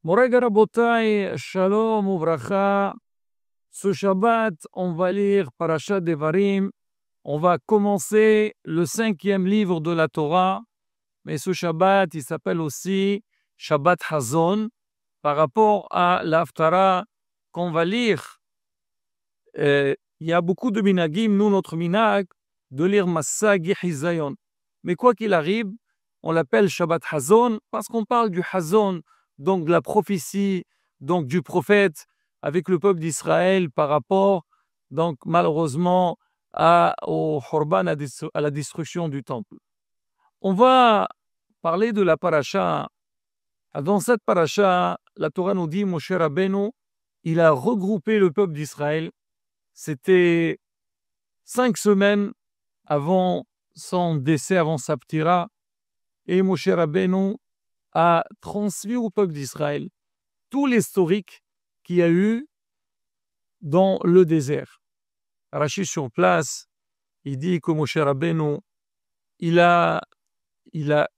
Moraga Rabotai, Shalom Uvracha. Ce Shabbat, on va lire Parashat Devarim. On va commencer le 5e livre de la Torah. Mais ce Shabbat, il s'appelle aussi Shabbat Hazon par rapport à l'Haftara qu'on va lire. Il y a beaucoup de minagim, nous, notre minag, de lire Massa Gehizayon. Mais quoi qu'il arrive, on l'appelle Shabbat Hazon parce qu'on parle du Hazon, donc de la prophétie, donc du prophète avec le peuple d'Israël par rapport, donc malheureusement, au Khorban, à la destruction du temple. On va parler de la paracha. Dans cette paracha, la Torah nous dit, Moshe Rabbeinu, il a regroupé le peuple d'Israël. C'était 5 semaines avant son décès, avant sa ptira, et Moshe Rabbeinu a transmis au peuple d'Israël tout l'historique qu'il y a eu dans le désert. Rachi sur place, il dit que Moshe Rabbeinu, il a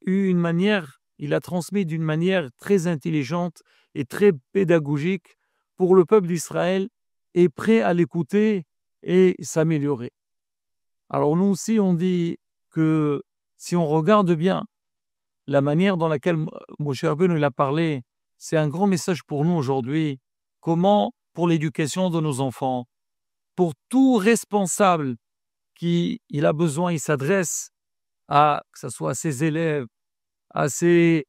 eu une manière, il a transmis d'une manière très intelligente et très pédagogique pour le peuple d'Israël et prêt à l'écouter et s'améliorer. Alors nous aussi, on dit que si on regarde bien la manière dans laquelle Moshe Rabbeinu a parlé, c'est un grand message pour nous aujourd'hui. Comment, pour l'éducation de nos enfants, pour tout responsable qui il a besoin, il s'adresse à, que ce soit à ses élèves, à ses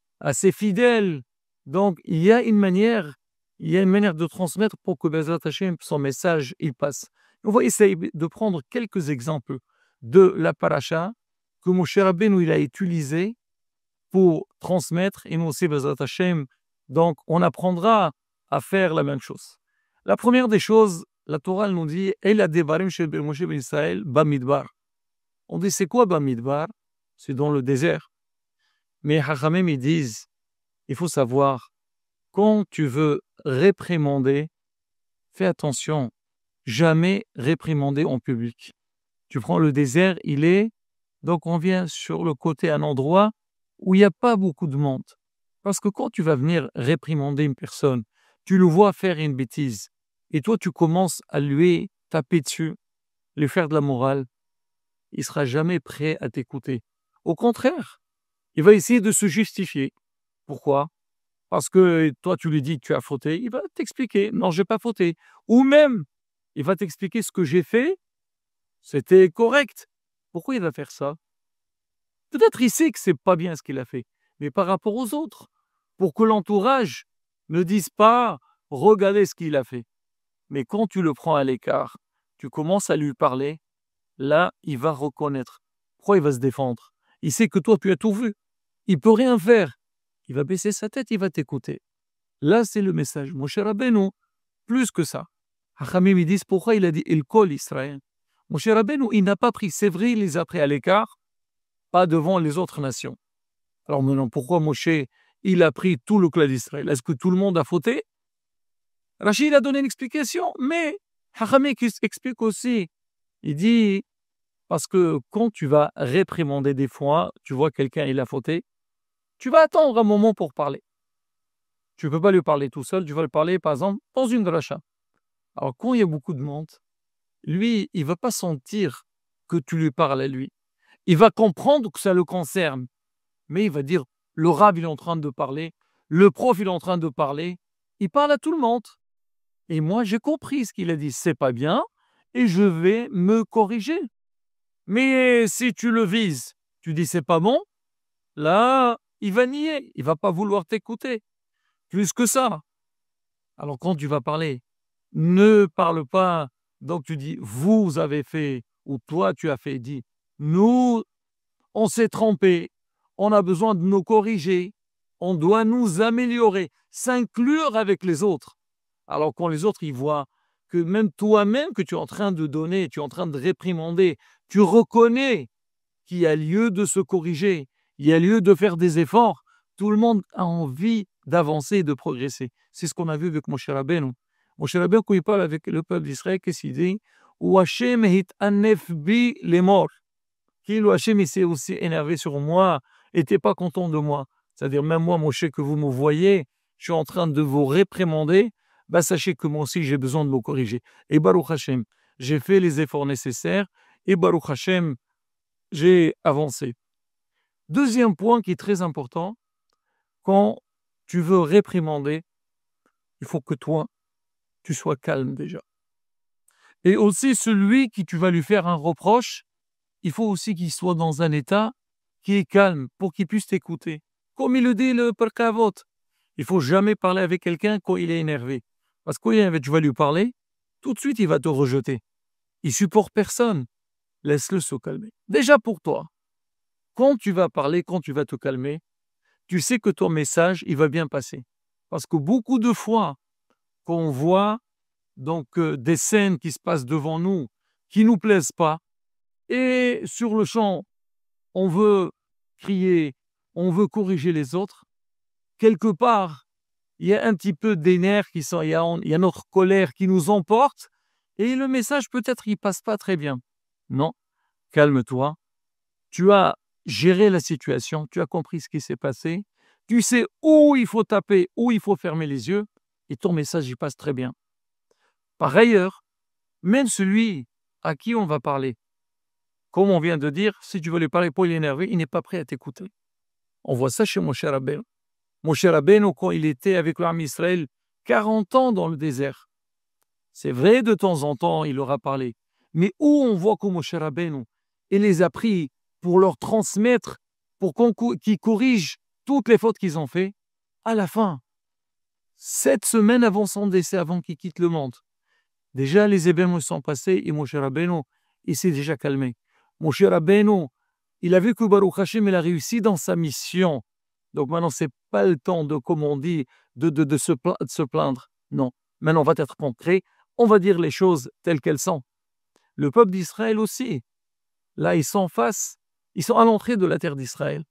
fidèles. Donc, il y a une manière de transmettre pour que Bezrat Hashem, son message, il passe. On va essayer de prendre quelques exemples de la paracha que Moshe Rabbeinu il a utilisé pour transmettre, et nous aussi, Bezrat Hashem, donc on apprendra à faire la même chose. La première des choses, la Torah nous dit « El adevarim shel Moshe ben Israël bamidbar ». On dit c'est quoi bamidbar? C'est dans le désert. Mais Hachamim, ils disent, il faut savoir, quand tu veux réprimander, fais attention, jamais réprimander en public. Tu prends le désert, donc on vient sur le côté, un endroit où il n'y a pas beaucoup de monde. Parce que quand tu vas venir réprimander une personne, tu le vois faire une bêtise, et toi tu commences à lui taper dessus, lui faire de la morale, il ne sera jamais prêt à t'écouter. Au contraire, il va essayer de se justifier. Pourquoi? Parce que toi, tu lui dis que tu as fauté, il va t'expliquer, non, je n'ai pas fauté. Ou même, il va t'expliquer ce que j'ai fait, c'était correct. Pourquoi il va faire ça? Peut-être il sait que ce n'est pas bien ce qu'il a fait, mais par rapport aux autres, pour que l'entourage ne dise pas, regardez ce qu'il a fait. Mais quand tu le prends à l'écart, tu commences à lui parler, là, il va reconnaître. Pourquoi il va se défendre? Il sait que toi, tu as tout vu. Il ne peut rien faire. Il va baisser sa tête, il va t'écouter. Là, c'est le message. Moshe Rabbeinu, plus que ça. Hachamim, ils disent pourquoi il a dit « Il kol Israël ». Moshe Rabbeinu, il n'a pas pris, c'est vrai, il les a pris à l'écart, pas devant les autres nations. Alors maintenant, pourquoi Moshe, il a pris tout le clan d'Israël? Est-ce que tout le monde a fauté? Rachid a donné une explication, mais Hachamim explique aussi. Il dit, parce que quand tu vas réprimander des fois, tu vois quelqu'un, il a fauté, tu vas attendre un moment pour parler. Tu ne peux pas lui parler tout seul, tu vas lui parler, par exemple, dans une dracha. Alors, quand il y a beaucoup de monde, lui, il ne va pas sentir que tu lui parles à lui. Il va comprendre que ça le concerne, mais il va dire, le rab, il est en train de parler, le prof, il est en train de parler, il parle à tout le monde. Et moi, j'ai compris ce qu'il a dit, c'est pas bien, et je vais me corriger. Mais si tu le vises, tu dis c'est pas bon, là, il va nier, il va pas vouloir t'écouter. Plus que ça. Alors quand tu vas parler, ne parle pas, donc tu dis vous avez fait, ou toi tu as fait, dis nous, on s'est trompé, on a besoin de nous corriger, on doit nous améliorer, s'inclure avec les autres. Alors quand les autres, ils voient que même toi-même que tu es en train de donner, tu es en train de réprimander, tu reconnais qu'il y a lieu de se corriger, il y a lieu de faire des efforts, tout le monde a envie d'avancer et de progresser. C'est ce qu'on a vu avec Moshe Rabbeinu. Moshe Rabbeinu, quand il parle avec le peuple d'Israël, qu'est-ce qu'il dit? Ou Hashem hit'anef bi les morts. Qu'il Hashem s'est aussi énervé sur moi, n'était pas content de moi. C'est-à-dire, même moi, Moshe, que vous me voyez, je suis en train de vous réprimander, bah sachez que moi aussi j'ai besoin de me corriger. Et Baruch Hashem, j'ai fait les efforts nécessaires et Baruch Hashem, j'ai avancé. Deuxième point qui est très important, quand tu veux réprimander, il faut que toi, tu sois calme déjà. Et aussi celui qui tu vas lui faire un reproche, il faut aussi qu'il soit dans un état qui est calme pour qu'il puisse t'écouter. Comme il le dit le Père Kavot, il faut jamais parler avec quelqu'un quand il est énervé. Parce que quand il est énervé, tu vas lui parler, tout de suite il va te rejeter. Il supporte personne. Laisse-le se calmer. Déjà pour toi, quand tu vas parler, quand tu vas te calmer, tu sais que ton message, il va bien passer. Parce que beaucoup de fois, quand on voit des scènes qui se passent devant nous, qui ne nous plaisent pas, et sur le champ, on veut crier, on veut corriger les autres, quelque part, il y a un petit peu des nerfs il y a notre colère qui nous emporte, et le message peut-être il passe pas très bien. Non, calme-toi, tu as géré la situation, tu as compris ce qui s'est passé, tu sais où il faut taper, où il faut fermer les yeux, et ton message il passe très bien. Par ailleurs, même celui à qui on va parler, comme on vient de dire, si tu veux lui parler pour l'énerver, il n'est pas prêt à t'écouter. On voit ça chez Moshe Rabbeinu. Moshe Rabbeinu, quand il était avec l'armée Israël, 40 ans dans le désert. C'est vrai, de temps en temps, il leur a parlé. Mais où on voit que Moshe Rabbeinu, il les a pris pour leur transmettre, pour qu'ils corrigent toutes les fautes qu'ils ont fait, à la fin, 7 semaines avant son décès, avant qu'il quitte le monde. Déjà, les événements sont passés et Moshe Rabbeinu, il s'est déjà calmé. Moshe Rabbeinu, il a vu que Baruch Hashem, il a réussi dans sa mission. Donc maintenant, ce n'est pas le temps de, comme on dit, de se plaindre. Non, maintenant, on va être concret. On va dire les choses telles qu'elles sont. Le peuple d'Israël aussi. Là, ils sont ils sont à l'entrée de la terre d'Israël.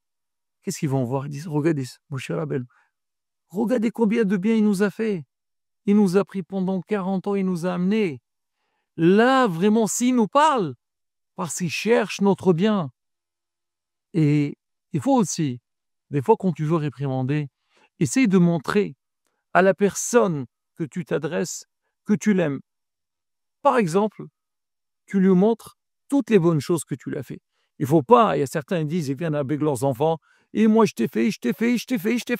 Qu'est-ce qu'ils vont voir? Ils disent, regardez, Moshe Rabbeinu, regardez combien de bien il nous a fait. Il nous a pris pendant 40 ans, il nous a amenés. Là, vraiment, s'il nous parle, parce qu'il cherche notre bien. Et il faut aussi, des fois, quand tu veux réprimander, essaye de montrer à la personne que tu t'adresses que tu l'aimes. Par exemple, tu lui montres toutes les bonnes choses que tu lui as fait. Il ne faut pas, il y a certains qui disent, ils viennent avec leurs enfants, et moi je t'ai fait,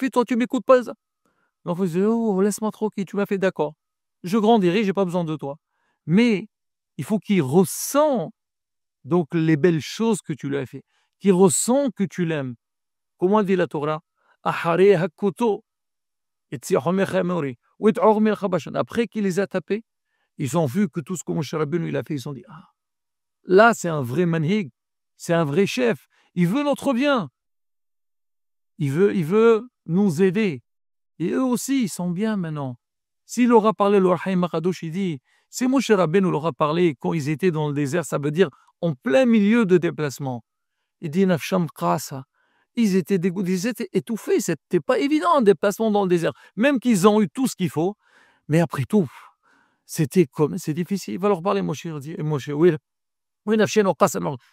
toi tu ne m'écoutes pas. L'enfant dit, oh, laisse-moi tranquille, tu m'as fait d'accord. Je grandirai, je n'ai pas besoin de toi. Mais il faut qu'il ressent donc les belles choses que tu lui as fait, qu'il ressent que tu l'aimes. Comment dit la Torah? Après qu'il les a tapés, ils ont vu que tout ce que Moshe Rabbeinu il a fait, ils ont dit, ah, là c'est un vrai manhig, c'est un vrai chef, il veut notre bien, il veut nous aider. Et eux aussi, ils sont bien maintenant. S'il aura parlé, le Rahim Makadosh, il dit, si Moshe Rabbeinu leur a parlé quand ils étaient dans le désert, ça veut dire en plein milieu de déplacement. Il dit, Nafsham Krasa. Ils étaient dégoûtés, ils étaient étouffés. C'était pas évident un déplacement dans le désert. Même qu'ils ont eu tout ce qu'il faut, mais après tout, c'est difficile. Il va leur parler, Moshe, il dit, Moshe, oui,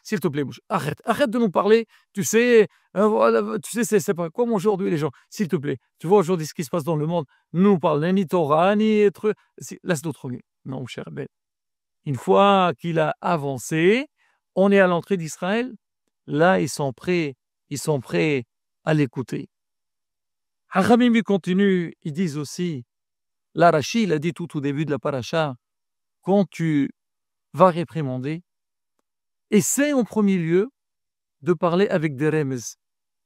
s'il te plaît, Moshe, arrête de nous parler. Tu sais, voilà, tu sais, c'est pas comme aujourd'hui les gens. S'il te plaît, tu vois aujourd'hui ce qui se passe dans le monde, nous parle ni Torah, ni truc. Laisse-nous tranquille. Non, cher Belle. Une fois qu'il a avancé, on est à l'entrée d'Israël. Là, ils sont prêts à l'écouter. Hachamim lui continue, ils disent aussi, là, Rashi, il a dit tout au début de la paracha, quand tu vas réprimander, essaie en premier lieu de parler avec des remez,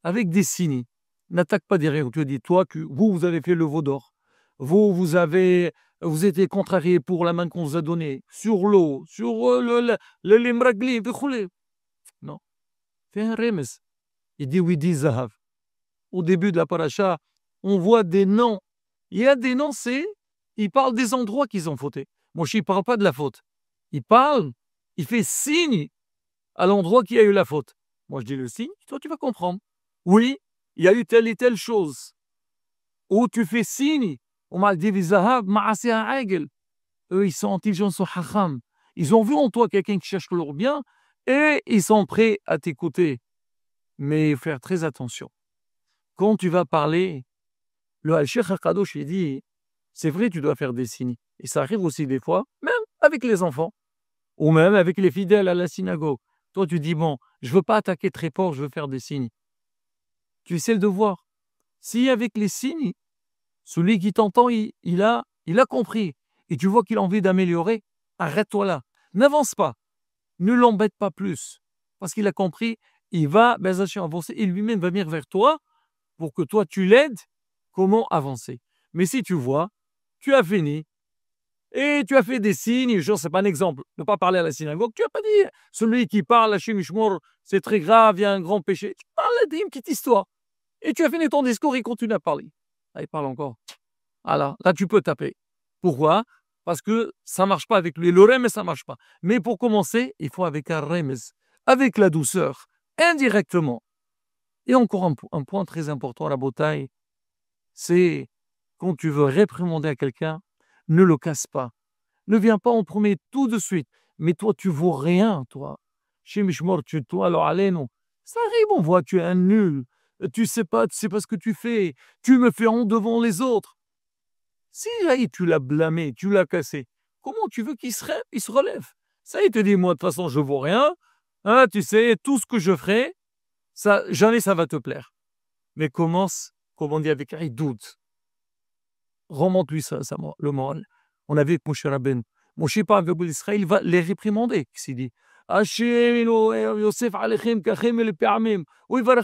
avec des signes. N'attaque pas derrière. Tu dis, toi, vous avez fait le veau d'or. Vous étiez contrarié pour la main qu'on vous a donnée, sur l'eau, sur le limragli. Non. Fais un remez. Il dit, oui, dit Zahav. Au début de la paracha, on voit des noms. Il y a des noms, il parle des endroits qu'ils ont fauté. Moshe, il ne parle pas de la faute. Il fait signe à l'endroit qui a eu la faute. Moi, je dis le signe, toi, tu vas comprendre. Oui, il y a eu telle et telle chose. Ou tu fais signe. On m'a dit, Zahab, ma'asé un aigel. Eux, ils sont intelligents, ils sont hacham. Ils ont vu en toi quelqu'un qui cherche leur bien et ils sont prêts à t'écouter. Mais faire très attention. Quand tu vas parler, Le Cheikh Akadosh, il dit, c'est vrai, tu dois faire des signes. Et ça arrive aussi des fois, même avec les enfants, ou même avec les fidèles à la synagogue. Toi, tu dis, bon, je veux pas attaquer très fort, je veux faire des signes. Tu essaies de voir. Si avec les signes, celui qui t'entend, il a compris, et tu vois qu'il a envie d'améliorer, arrête-toi là. N'avance pas. Ne l'embête pas plus. Parce qu'il a compris, il va avancer, et lui-même va venir vers toi pour que toi, tu l'aides comment avancer. Mais si tu vois, tu as fini, et tu as fait des signes, genre, c'est pas un exemple, ne pas parler à la synagogue, tu n'as pas dit, celui qui parle, Hachem Ishmor, c'est très grave, il y a un grand péché. Tu parles d'une petite histoire. Et tu as fini ton discours, il continue à parler. Là, il parle encore. Alors, là, tu peux taper. Pourquoi? Parce que ça ne marche pas avec lui. Le remez, ça ne marche pas. Mais pour commencer, il faut avec un remez, avec la douceur, indirectement. Et encore un point très important, la bataille, c'est quand tu veux réprimander à quelqu'un, ne le casse pas. Ne viens pas en premier tout de suite. Mais toi, tu vaux rien, toi. Chez Mishmor, toi, alors allez, non. Ça arrive, on voit, tu es un nul. Tu sais pas ce que tu fais. Tu me fais honte devant les autres. Si là, tu l'as blâmé, tu l'as cassé, comment tu veux qu'il se relève? Ça, il te dit, moi, de toute façon, je vaux rien. Hein, tu sais, tout ce que je ferai, ça, jamais ça va te plaire. Mais commence, comme on dit avec doute. Remonte-lui ça, le moral. On avait avec Moshe Rabbeinu. Moshe parle avec Israël, il va les réprimander. Qu'est-ce qu'il dit? Hachem, Yosef, Alechem, Kachem, et les Péamim. Oui, va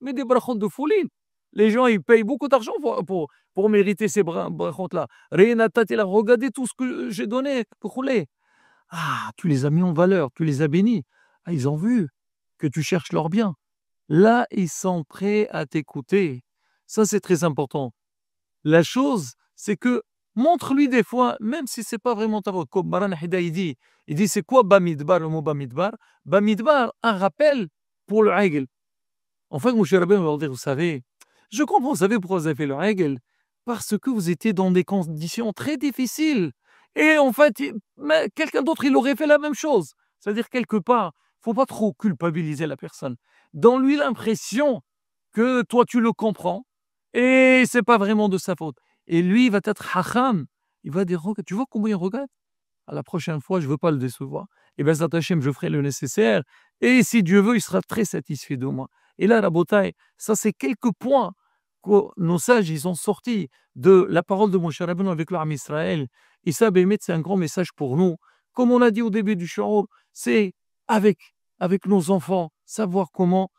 mais des brachot de folie. Les gens, ils payent beaucoup d'argent pour mériter ces brachot-là. Renatati, regardez tout ce que j'ai donné. Ah, tu les as mis en valeur, tu les as bénis. Ah, ils ont vu que tu cherches leur bien. Là, ils sont prêts à t'écouter. Ça, c'est très important. La chose, c'est que montre-lui des fois, même si c'est pas vraiment ta faute, comme Baran Hida, il dit c'est quoi Bamidbar, le mot Bamidbar? Bamidbar, un rappel pour le règle. Enfin, Moshe Rabbeinu va leur dire, vous savez, je comprends, vous savez pourquoi vous avez fait le règle? Parce que vous étiez dans des conditions très difficiles. Et en fait, quelqu'un d'autre, il aurait fait la même chose. C'est-à-dire, quelque part, faut pas trop culpabiliser la personne. Donne-lui l'impression que toi, tu le comprends et c'est pas vraiment de sa faute. Et lui, il va être hacham. Il va dire, tu vois comment il regarde? À la prochaine fois, je ne veux pas le décevoir. Et bien, Zatachem, je ferai le nécessaire. Et si Dieu veut, il sera très satisfait de moi. Et là, Rabotai, ça, c'est quelques points que nos sages, ils ont sortis de la parole de Moshe Rabbeinu avec l'armée Israël. Et ça, Bémet, c'est un grand message pour nous. Comme on a dit au début du show, c'est avec nos enfants, savoir comment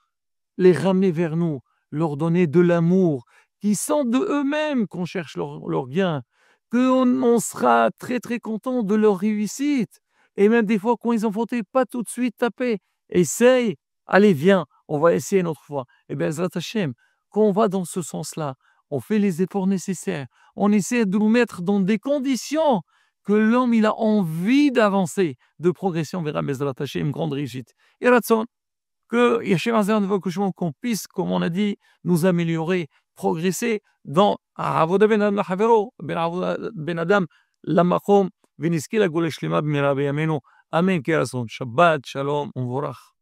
les ramener vers nous, leur donner de l'amour, qu'ils sentent de eux-mêmes qu'on cherche leur bien, qu'on sera très très content de leur réussite. Et même des fois, quand ils ont fauté, pas tout de suite taper. Essaye, allez, viens, on va essayer une autre fois. Et bien, Zrat Hashem, quand on va dans ce sens-là, on fait les efforts nécessaires, on essaie de nous mettre dans des conditions que l'homme il a envie d'avancer, de progression vers Bezrat Hashem, une grande réussite. Et Ratson, que Yashem Azar ne veut que qu'on puisse, comme on a dit, nous améliorer, progresser dans Avoda Ben Adam Havero, Ben Adam Lamakom, Viniski la Golesh Lima B'mira B'yamenu. Amen, Kerason. Shabbat, Shalom, Umvorach.